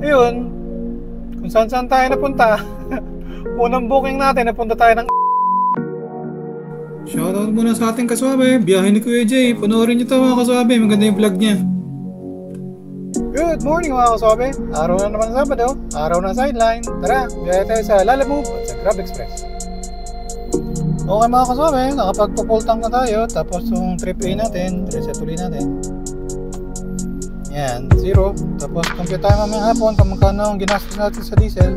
Ayun, kung saan tayo napunta. Unang booking natin, napunta tayo ng shoutout muna sa ating kaswabe, biyahe ni Kuya Jay. Panoorin nyo to mga kaswabe, maganda yung vlog niya. Good morning mga kaswabe. Araw na naman Sabado, araw na sideline. Tara, biyahe tayo sa Lalamove at sa Grab Express. Okay mga kaswabe, nakapagpo-full tank na tayo. Tapos yung trip A natin, reset ulit natin. Yan, 0. Tapos compute tayo mamaya hapon kung magkano ang ginastos natin sa diesel.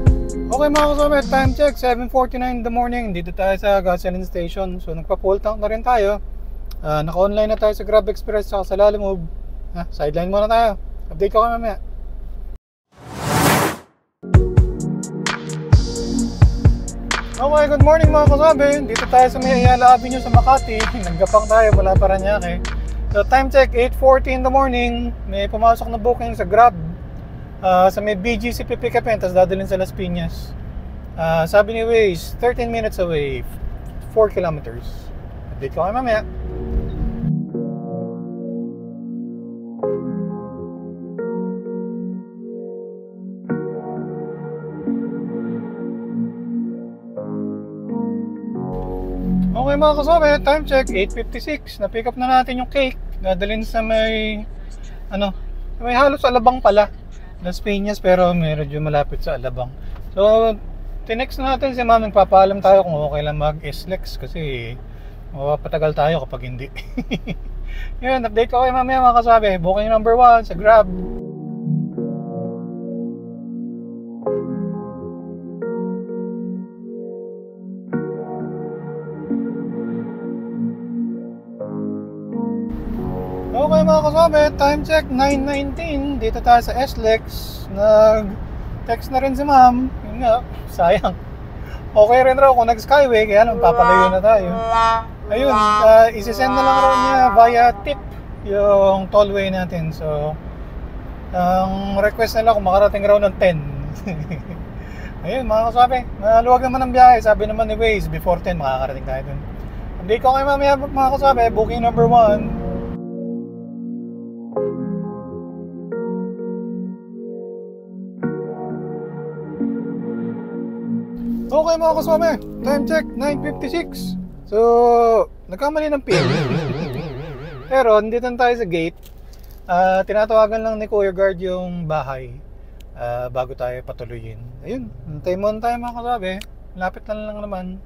Okay mga kaswabe, time check, 7:49 in the morning. Dito tayo sa gasoline station. So nagpa-full tank na rin tayo. Naka-online na tayo sa Grab Express at sa Lalamove. Sideline muna tayo. Update ko kayo mamaya. Okay, good morning mga kaswabe. Dito tayo sa may Ayala Avenue sa Makati. Naggapang tayo mula Paranaque. So time check, 8:40 in the morning. May pumasok na booking sa Grab. Sa may BGC pipikapin, tapos dadalhin sa Las Piñas. Sabi ni Waze, 13 minutes away, 4 kilometers. Update ko kayo mamaya. Okay mga kaswabe, time check, 8:56. Na-pick up na natin yung cake. Dadalhin sa may, may halos Alabang pala. Las Piñas, pero medyo malapit sa Alabang. So, tinext natin si ma'am, nagpapaalam tayo kung okay lang mag-SLEX kasi mapapatagal tayo kapag hindi. Yun, update ko kayo mamaya mga kaswabe. Booking number 1 sa Grab. Okay mga kaswabe, time check, 9:19. Dito tayo sa SLEX. Nag-text na rin si ma'am. Yun nga, sayang. Okay rin raw kung nag-skyway, kaya lang papalayo na tayo. Ayun, isisend na lang raw niya via tip yung tollway natin. So, ang request nila kung makarating raw ng 10. Ayun mga kaswabe, maluwag naman ang biyahe. Sabi naman ni Waze, before 10 makakarating tayo dun. Update ko kayo mamaya mga kaswabe, booking number 1. Okay mga kaswabe, time check, 9:56. So, nagkamali ng pin. Pero, nandito tayo sa gate. Tinatawagan lang ni Kuya Guard yung bahay bago tayo patuloyin. Ayun, hintay muna tayo mga kaswabe. Lapit lang naman.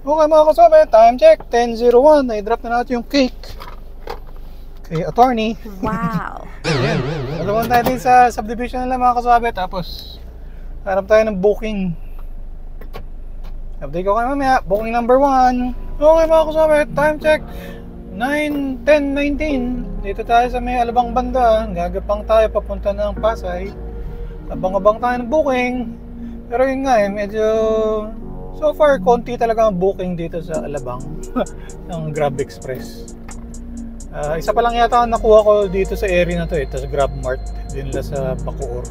Okay mga kaswabe, time check, 10:01. Na-drop na natin yung cake kay attorney. Wow! Ayun, alaman tayo din sa subdivision nila mga kaswabe. Tapos, harap tayo ng booking. Update ko kayo mamaya, booking number 1. Okay mga kaswabe, time check, 10:19. Dito tayo sa may Alabang banda. Gagapang tayo papunta ng Pasay. Abang-abang tayo ng booking. Pero yun nga medyo so far konti talaga ang booking dito sa Alabang ng Grab Express. Isa pa lang yata ang nakuha ko dito sa area na to tapos Grab Mart din la sa Bacoor.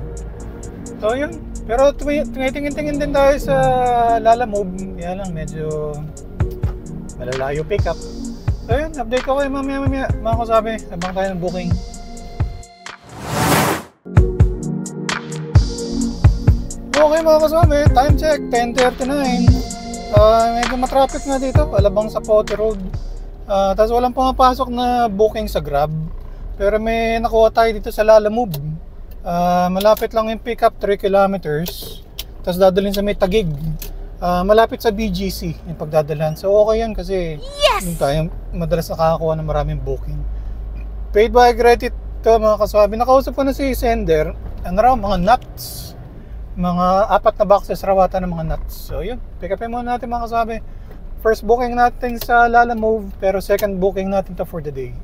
So yun, pero tumitingin-tingin din tayo sa Lalamove. Yan lang, medyo malalayo pick up. So yun, update ko kayo mamaya mga kasabi, habang tayo ng booking. Okay mga kasabi, time check, 10:39. Medyo matraffic na dito, Alabang sa Pote Road. Tapos walang pumapasok na booking sa Grab. Pero may nakuha tayo dito sa Lalamove. Malapit lang yung pick up, 3 kilometers. Tapos dadalhin sa may Taguig. Malapit sa BGC yung pagdadalhan. So okay yan kasi yung tayo madalas nakakakuha ng maraming booking. Paid by credit to mga kaswabe. Nakausap ko na si sender. Ano raw, mga nuts. Mga 4 na boxes rawata ng mga nuts. So yun, pick upin muna natin mga kaswabe. First booking natin sa Lalamove, pero second booking natin to for the day.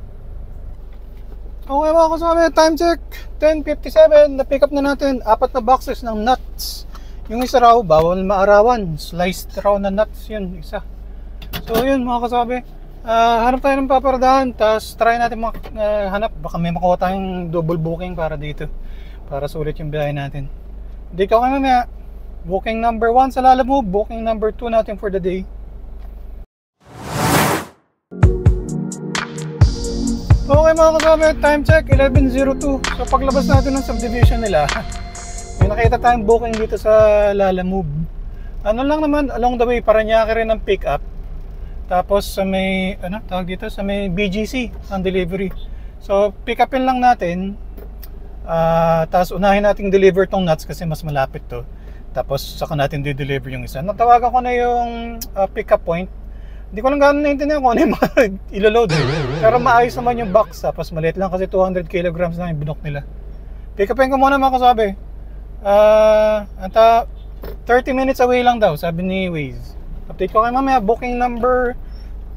Okay mga kaswabe, time check, 10:57. Na-pick up na natin 4 na boxes ng nuts. Yung isa raw, bawal maarawan. Sliced raw na nuts yun, isa. So yun mga kaswabe, hanap tayo ng paparadahan. Tapos try natin hanap, baka may makuha tayong double booking para dito, para sulit yung biyahe natin. Hindi ka kayo mamaya. Booking number 1 sa Lalamove, booking number 2 natin for the day. Okay mga kasama, time check 11:02. So paglabas natin ng subdivision nila, may nakita tayong booking dito sa Lalamove. Ano lang naman, along the way, Parañaque rin ang pick up. Tapos sa may, tawag dito, sa may BGC ang delivery. So pick upin lang natin. Tapos unahin nating deliver tong nuts kasi mas malapit to. Tapos saka natin di-deliver yung isa. Natawagan ko na yung pick up point. Hindi ko lang gano'n naintindihan kung ano yung mga iloload. Pero maayos naman yung box. Tapos maliit lang kasi 200 kilograms na yung binok nila. Pick upin ko muna mga kasabi. 30 minutes away lang daw, sabi ni Waze. Update ko kayo mamaya. Booking number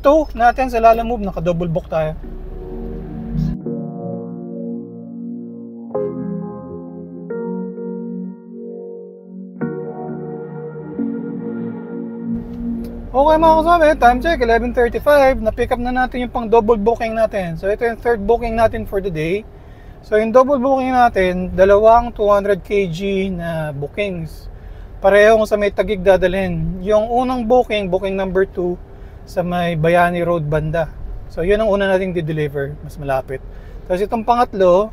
2 natin sa Lalamove. Naka-double book tayo. Okay mga kasama, time check 11:35. Na-pick up na natin yung pang double booking natin. So ito yung third booking natin for the day. So yung double booking natin, dalawang 200 kg na bookings. Parehong sa may Taguig dadalhin. Yung unang booking, booking number 2, sa may Bayani Road banda. So yun ang una nating di-deliver, mas malapit. Tapos itong pangatlo,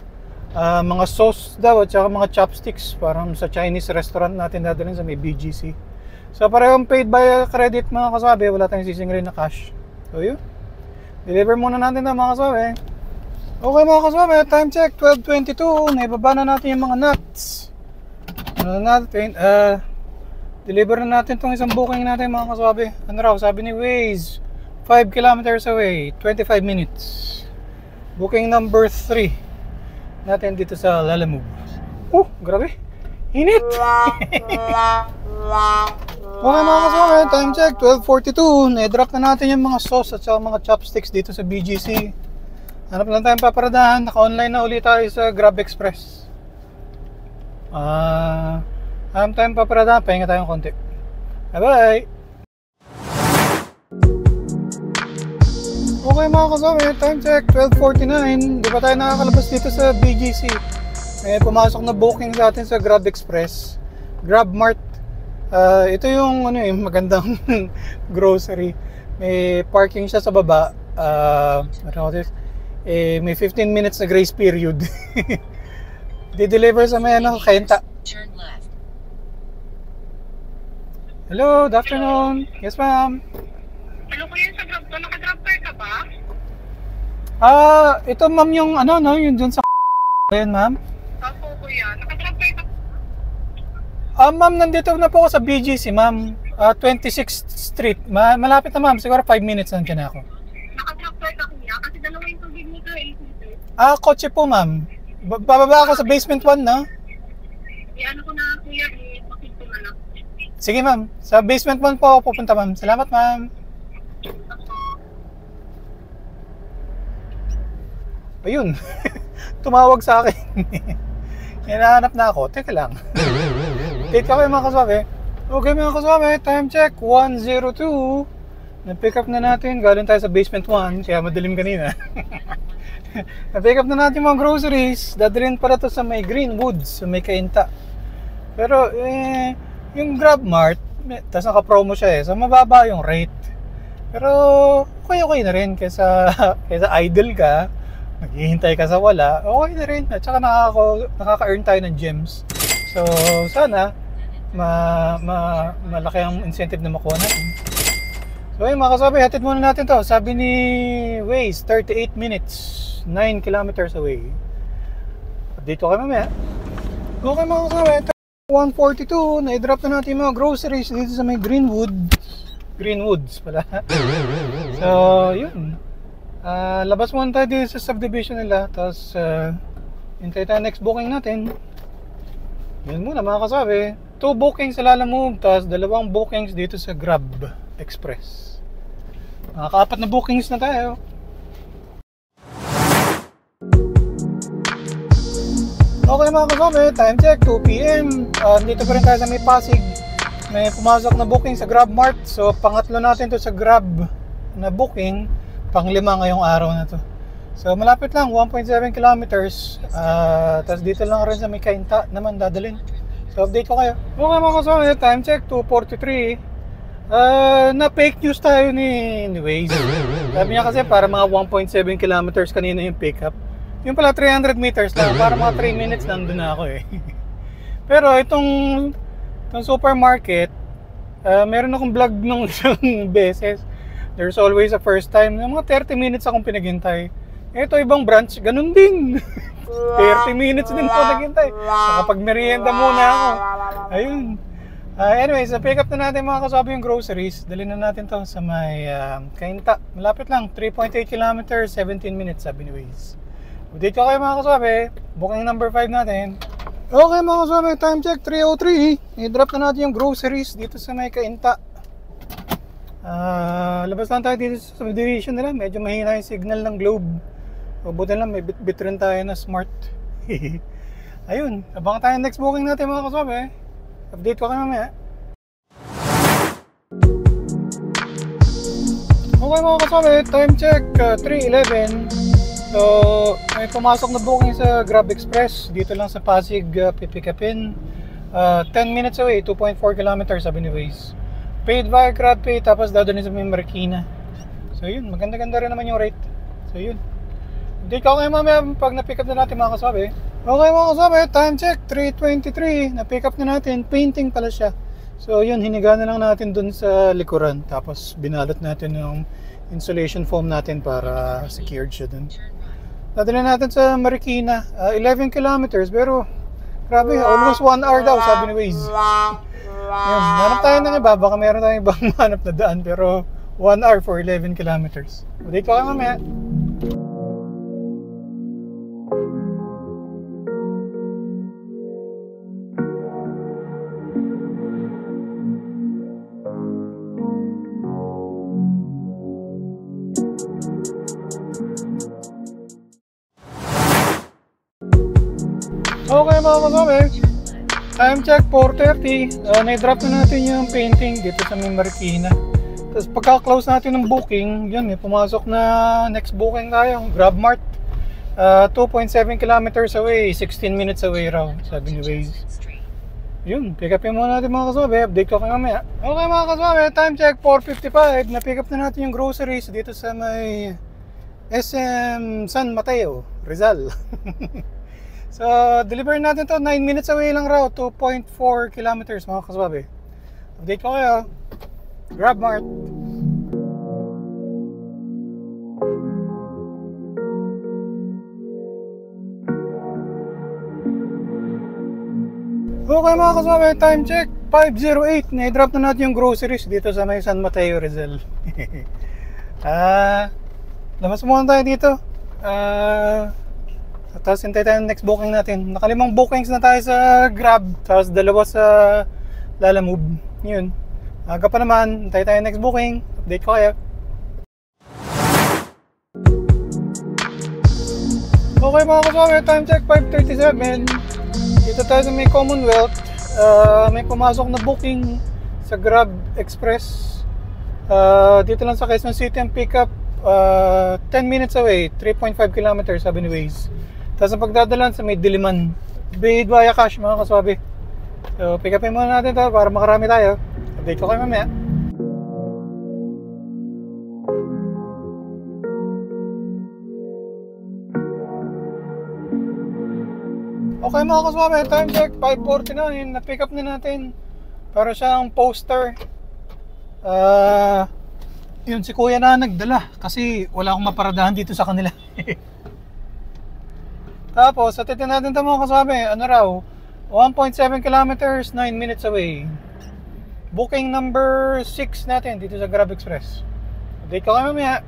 mga sauce daw at saka mga chopsticks, parang sa Chinese restaurant natin dadalhin sa may BGC. So parehong paid by credit mga kasabi, wala tayong sisingilin na cash. So yun, deliver muna natin na mga kasabi. Okay mga kasabi, time check 12:22. Naibaba na natin yung mga nuts. Deliver na natin itong isang booking natin mga kasabi. Ano raw, sabi ni Waze, 5 kilometers away, 25 minutes. Booking number 3 natin dito sa Lalamove. Grabe, init. Okay mga kasama, time check 12:42. Na-drop na natin yung mga sauce at saka mga chopsticks dito sa BGC. Hanap lang tayong paparadahan. Naka-online na ulit tayo sa Grab Express. Hanap tayong paparadahan. Pahinga tayong konti. Bye bye. Okay mga kasama, time check 12:49. Di pa tayo nakakalabas dito sa BGC. May pumasok na booking sa atin sa Grab Express, Grab Mart. Ito yung magandang grocery. May parking siya sa baba. May 15 minutes na grace period. Di-deliver sa may Kainta. Hello, good afternoon. Yes, ma'am. Hello kuya, sa Grab to, naka-Grab car ka ba? Ito ma'am yung yung dun sa ayan ma'am. Opo kuya, naka-Grab car ka ba? Ma'am, nandito na po ako sa BGC, ma'am. 26th Street. Malapit na, ma'am. Siguro 5 minutes nandiyan ako. Naka-Grab car ka kuya, kasi dalawa yung tubig nito eh. Kotse po, ma'am. Bababa ako sa basement 1, no? Ano ko na kuya, pakit ko na lang. Sige, ma'am. Sa basement 1 po ako pupunta, ma'am. Salamat, ma'am. Ayun. Tumawag sa akin. Hinahanap na ako. Teka lang. Date ka kayo mga kaswabe. Okay mga kaswabe, time check 1:02. Na-pick up na natin. Galing tayo sa basement 1, kaya madilim kanina. Na-pick up na natin mga groceries. Dadalhin para to sa may Greenwoods, sa may Kainta. Pero yung Grab Mart, tapos naka-promo siya so mababa yung rate. Pero okay na rin kaysa idle ka, naghihintay ka sa wala, okay na rin. At saka nakaka-earn tayo ng gems. So sana malaki ang incentive na makuha natin. So ayun mga kasabi, hatid muna natin to. Sabi ni Waze, 38 minutes, 9 kilometers away. Dito kayo mamaya. Okay mga kasabi, 1:42, na-drop na natin yung mga groceries dito sa may Greenwoods pala. So yun, labas muna tayo dito sa subdivision nila. Tapos hintay tayo next booking natin. Yun muna mga kasabi, 2 bookings sa Lalamove, tapos 2 bookings dito sa Grab Express. Nakaka-4 na bookings na tayo. Okay mga kasabi, time check 2 PM. Dito pa rin tayo sa may Pasig. May pumasok na booking sa Grab Mart. So pangatlo natin to sa Grab na booking, pang-5 ngayong araw na to. So malapit lang, 1.7 kilometers. Tapos dito lang rin sa may Kainta naman dadalhin. So update ko kayo. Okay mga kasabi, time check 2:43. Na fake news tayo ni Waze. Sabi niya kasi para mga 1.7 kilometers kanina yung pickup. Yung pala 300 meters lang, para mga 3 minutes nandun na ako eh. Pero itong supermarket, meron akong vlog nung isang beses. There's always a first time. Mga 30 minutes akong pinaghintay. Ito ibang branch, ganun din. 30 minutes din po naghintay. Nakapag-merienda muna ako. Ayun. Anyways, pick up na natin mga kasabi yung groceries. Dali na natin to sa may Cainta. Malapit lang, 3.8 kilometers, 17 minutes sabi ni Waze. Update ko kayo mga kasabi. Booking number 5 natin. Okay mga kasabi, time check 3:03. I-drop na natin yung groceries dito sa may Cainta. Labas lang tayo dito sa subdivision nila. Medyo mahina yung signal ng Globe. Buti lang, may bit rin tayo na smart. Ayun, abangan tayo next booking natin mga kasabi. Update ko kayo mamaya. Okay mga kasabi, time check 3:11. So, may pumasok na booking sa Grab Express dito lang sa Pasig, pipick upin. 10 minutes away, 2.4 kilometers sabi ni Waze. Paid via GrabPay, tapos dadalhin sa may Marikina. So yun, maganda-ganda rin naman yung rate. So yun. Hindi ko kayo mamaya pag na-pick up na natin mga kasabi. Okay mga kasabi, time check 3:23. Na-pick up na natin, painting pala siya. So yun, hiniga na lang natin dun sa likuran. Tapos binalot natin yung insulation foam natin para secured siya dun. Dadalhin natin sa Marikina, 11 kilometers. Pero grabe, almost 1 hour daw sabi ni Waze. Yun, hanap tayo ng iba, baka meron tayong ibang hanap na daan. Pero 1 hour for 11 kilometers. Update ko kayo mamaya. Okay mga kasabi, time check 4:30. Na-drop na natin yung painting dito sa may Marikina. Tapos pagka-close natin ng booking, yun, may pumasok na next booking tayo, GrabMart. 2.7 kilometers away, 16 minutes away raw, sabi ni Waze. Yun, pick upin muna natin mga kasabi, update ko kayo mamaya. Okay mga kasabi, time check 4:55. Na-pick up na natin yung groceries dito sa may SM San Mateo, Rizal. So, deliver natin to 9 minutes away lang raw, 2.4 kilometers mga kasabi. Update ko kayo. GrabMart. Okay mga kasabi, time check 5:08. Na-drop na natin yung groceries dito sa may San Mateo, Rizal. Labas muna tayo dito. Tapos hintay tayo next booking natin. Nakalimang bookings na tayo sa Grab. Tapos dalawa sa Lalamove. Yun. Aga pa naman. Hintay tayo next booking. Update ko kaya. Okay mga kasabi, time check 5:37. Dito tayo sa may Commonwealth. May pumasok na booking sa Grab Express. Dito lang sa Quezon City ang pickup. 10 minutes away, 3.5 kilometers sabi ni Waze. Tapos ang pagdadalan sa may Diliman, paid via cash mga kasabi. So pick upin muna natin to para makarami tayo. Update ko kayo mamaya. Okay mga kasabi, time check 5:49. Na-pick up na natin. Para siyang poster. Yun si kuya na nagdala kasi wala akong maparadahan dito sa kanila. Tapos atitin natin ito mga kasabi, ano raw, 1.7 kilometers, 9 minutes away. Booking number 6 natin dito sa Grab Express. Update ko kayo mamaya.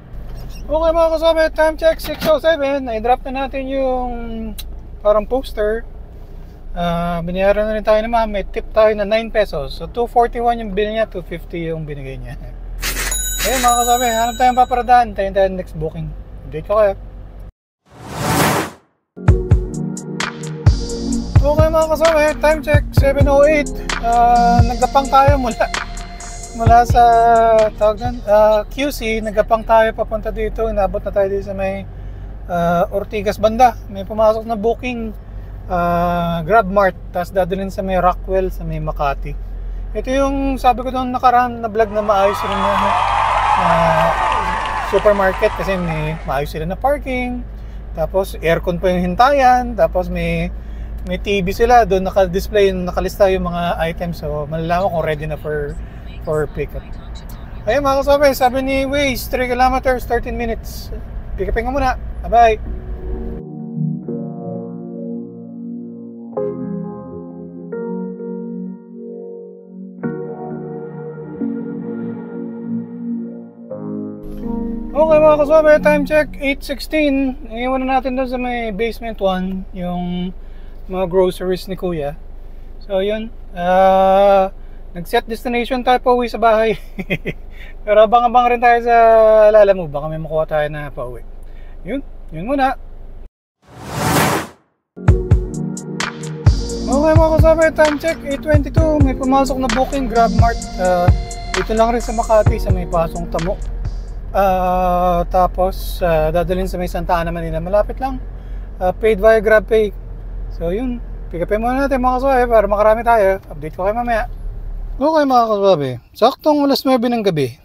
Okay mga kasabi, time check 6:07. Na-drop na natin yung parang poster. Binayaran na rin tayo naman, may tip tayo na 9 pesos. So 241 yung bill niya, 250 yung binigay niya. Ayun mga kasabi, hanap tayong paparadahan. Tayo tayo next booking. Update ko kayo. Okay mga kasabi, time check 7:08. Nagapang tayo mula sa QC. Nagapang tayo papunta dito. Inabot na tayo dito sa may Ortigas banda. May pumasok na booking GrabMart. Tapos dadalhin sa may Rockwell, sa may Makati. Ito yung sabi ko doon nakaraan na vlog na maayos rin na supermarket kasi may maayos sila na parking. Tapos aircon pa yung hintayan. Tapos may TV sila. Doon naka-display, nakalista yung mga items. So malalaman kung ready na for pickup. Ayun mga kasabi, sabi ni Waze, 3 kilometers, 13 minutes. Pick upin ka muna. Bye-bye. Okay mga kasabi, time check 8:16. Iiwan na natin doon sa may basement 1 yung mga groceries ni Kuya. So yun, nag-set destination tayo pa uwi sa bahay. Pero abang-abang rin tayo sa Lalamove, baka may makuha tayo na pa uwi. Yun muna. Okay mga kasabi, time check 8:22. May pumasok na booking GrabMart. Dito lang rin sa Makati sa may Pasong Tamo. Tapos dadalhin sa may Santa Ana, Manila. Malapit lang. Paid via GrabPay. So yun, pick upin muna natin mga kasabi para makarami tayo. Update ko kayo mamaya. Okay mga kasabi, saktong alas 9 ng gabi.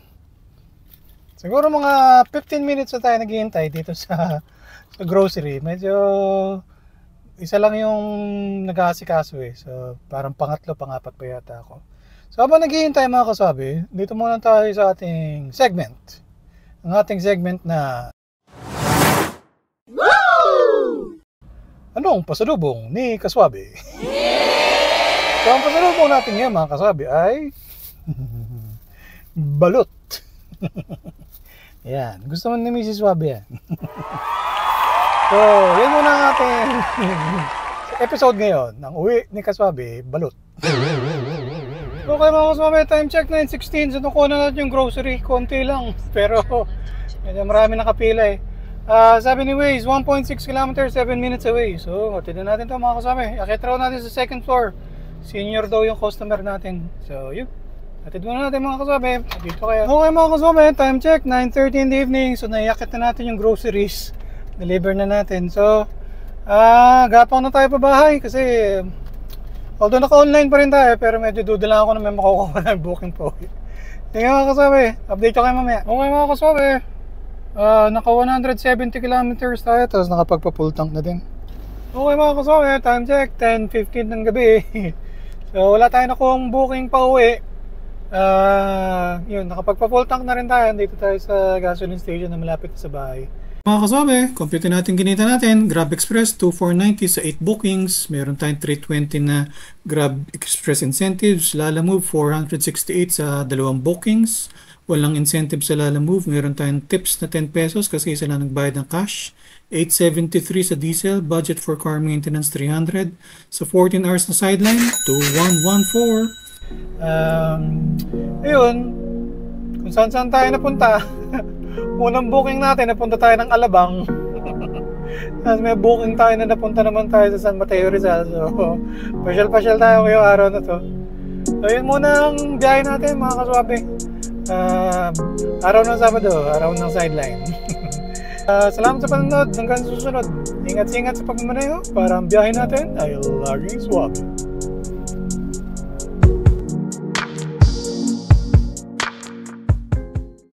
Siguro mga 15 minutes na tayo naghihintay dito sa grocery. Medyo isa lang yung nag-aasikaso eh. So parang pangatlo, pangapat pa yata ako. So habang naghihintay mga kasabi, dito muna tayo sa ating segment. Ang ating segment na Anong pasalubong ni Kaswabe? So ang pasalubong natin ngayon mga kasabi ay balot. Yan, gusto mo ni Mrs. Wabe yan. So yan muna ang ating episode ngayon ng Uwi ni Kaswabe, balot. Okay mga kaswabe, time check 9:16. So nakuha na natin yung grocery, konti lang. Pero medyo marami nakapila eh. Sabi ni Waze, 1.6 kilometers, 7 minutes away. So hatid na natin ito mga kaswabe. Akit raw natin sa second floor. Senior daw yung customer natin. So yun, hatid muna natin mga kaswabe. Dito kayo. Okay mga kaswabe, time check 9:30 in the evening. So naiakit na natin yung groceries. Deliver na natin. So gapang na tayo pa bahay kasi although naka-online pa rin tayo, pero medyo duda lang ako na may makukuha na booking po. Sige mga kasabi, update ko kayo mamaya. Okay mga kasabi, naka 170 kilometers tayo, tapos nakapagpa-full tank na din. Okay mga kasabi, time check, 10:15 ng gabi. So wala tayo nakuhang booking pa uwi. Yun, nakapagpa-full tank na rin tayo. Dito tayo sa gasoline station na malapit sa bahay. Mga kasabi, compute natin kinita natin. Grab Express 2,490 sa 8 bookings. Meron tayong 320 na Grab Express incentives. Lalamove 468 sa 2 bookings. Walang incentive sa Lalamove. Meron tayong tips na 10 pesos kasi isa lang nagbayad ng cash. 873 sa diesel. Budget for car maintenance 300. Sa 14 hours na sideline 2114. Ayun, kung saan tayo napunta. Unang booking natin, napunta tayo ng Alabang. Tapos may booking tayo na napunta naman tayo sa San Mateo Rizal. So, pasyal-pasyal tayo ngayong araw na to. So, yun muna ang biyahe natin mga kaswabe. Araw ng Sabado, araw ng sideline. Salamat sa panonood. Hanggang susunod. Ingat-ingat sa pagmamaneho para ang biyahe natin ay laging swabe.